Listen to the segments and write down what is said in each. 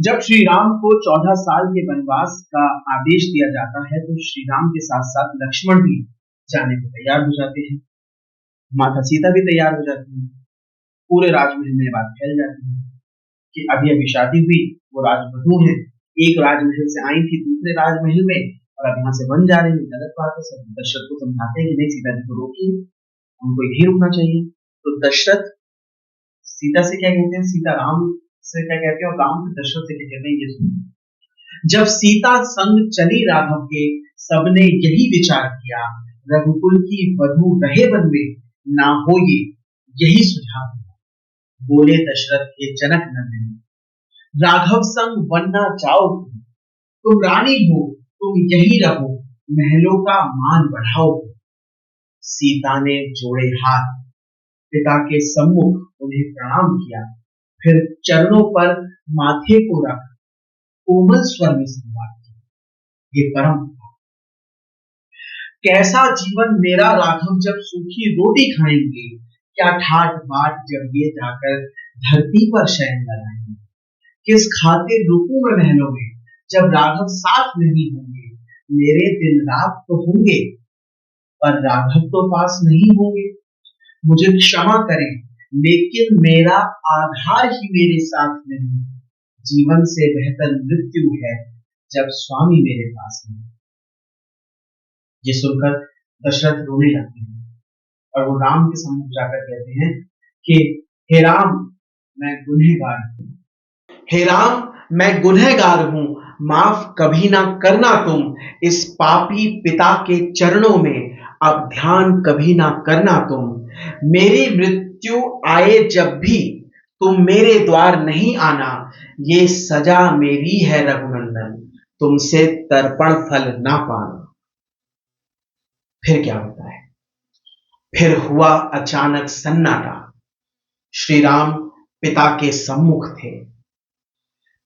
जब श्री राम को 14 साल के वनवास का आदेश दिया जाता है तो श्री राम के साथ साथ लक्ष्मण भी जाने को तैयार हो जाते हैं। माता सीता भी तैयार हो जाती है। पूरे राजमहल में बात फैल जाती है कि अभी अभी शादी हुई, वो राजवधू है, एक राजमहल से आई थी दूसरे राजमहल में और अब यहाँ से बन जा रही है, गलत बात है। सब दशरथ को समझाते हैं कि नहीं, सीता जी को रोकिए, उनको यही रुकना चाहिए। तो दशरथ सीता से क्या कहते हैं, सीता राम से क्या कहते हैं और राम से दशरथ से क्या कहते हैं, ये सुनिए। जब सीता संग चली राघव के, सबने यही विचार किया, रघुकुल की वधू रहे वन में, ना हो ये यही सुझाव दिया। बोले दशरथ के जनक नंदन, राघव संग वन ना जाओ तुम रानी हो, तुम यही रहो, महलों का मान बढ़ाओ। सीता ने जोड़े हाथ, पिता के सम्मुख उन्हें प्रणाम किया, फिर चरणों पर माथे को रख कोमल स्वर में संवाद किया, ये परम कैसा जीवन मेरा राघव जब सूखी रोटी खाएंगे, क्या ठाट बाट जब ये जाकर धरती पर शयन लगाएंगे। किस खातिर रुकूं मैं महलों में, जब राघव साथ नहीं होंगे। मेरे दिन रात तो होंगे पर राघव तो पास नहीं होंगे। मुझे क्षमा करें लेकिन मेरा आधार ही मेरे साथ नहीं। जीवन से बेहतर मृत्यु है जब स्वामी मेरे पास नहीं। ये सुनकर दशरथ रोने लगते हैं और वो राम के सम्मुख जाकर कहते हैं कि हे राम मैं गुनहगार हूं, हे राम मैं गुनहगार हूं, माफ कभी ना करना तुम इस पापी पिता के चरणों में, अब ध्यान कभी ना करना तुम। मेरी मृत्यु आए जब भी तुम मेरे द्वार नहीं आना, ये सजा मेरी है रघुनंदन, तुमसे तर्पण फल ना पाना। फिर क्या होता है, फिर हुआ अचानक सन्नाटा। श्री राम पिता के सम्मुख थे।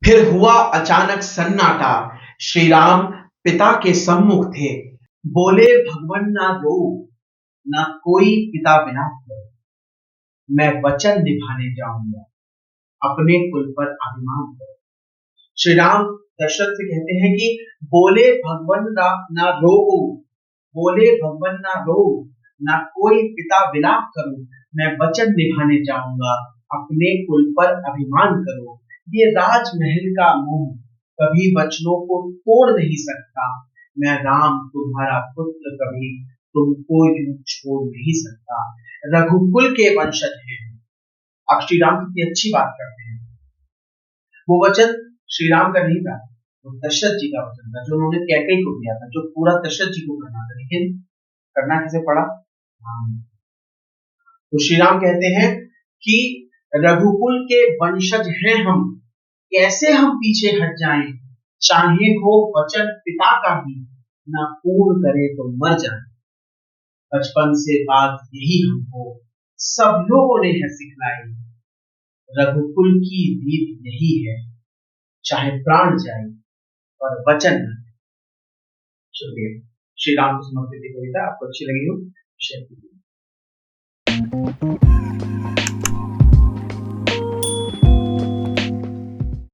फिर हुआ अचानक सन्नाटा, श्री राम पिता के सम्मुख थे। बोले भगवान ना रो, ना कोई पिता बिना करो, मैं वचन निभाने जाऊंगा, अपने कुल पर अभिमान करो। श्री राम दशरथ से कहते हैं कि बोले भगवान ना रो, बोले भगवान ना रो, ना कोई पिता विलाप करो, मैं वचन निभाने जाऊंगा, अपने कुल पर अभिमान करो। ये राजमहल का मोह कभी वचनों को तोड़ नहीं सकता। मैं राम तुम्हारा पुत्र कभी तुमको यूं छोड़ नहीं सकता। रघुकुल के वंशज हैं। अब श्री राम कितनी अच्छी बात करते हैं। वो वचन श्री राम का नहीं था, वो दशरथ जी का वचन था जो उन्होंने कैकेयी को दिया था, जो पूरा दशरथ जी को करना था, लेकिन करना किसे पड़ा? तो श्री राम कहते हैं कि रघुकुल के वंशज हैं हम, कैसे हम पीछे हट जाएं, चाहे हो वचन पिता का ही, ना पूर्ण करे तो मर जाए। बचपन से बात यही हमको सब लोगों ने है सिखलाई, रघुकुल की रीत यही है, चाहे प्राण जाए और वचन न। शुक्रिया। श्री राम को समर्पित कविता आपको अच्छी लगी हो शेयर कीजिए।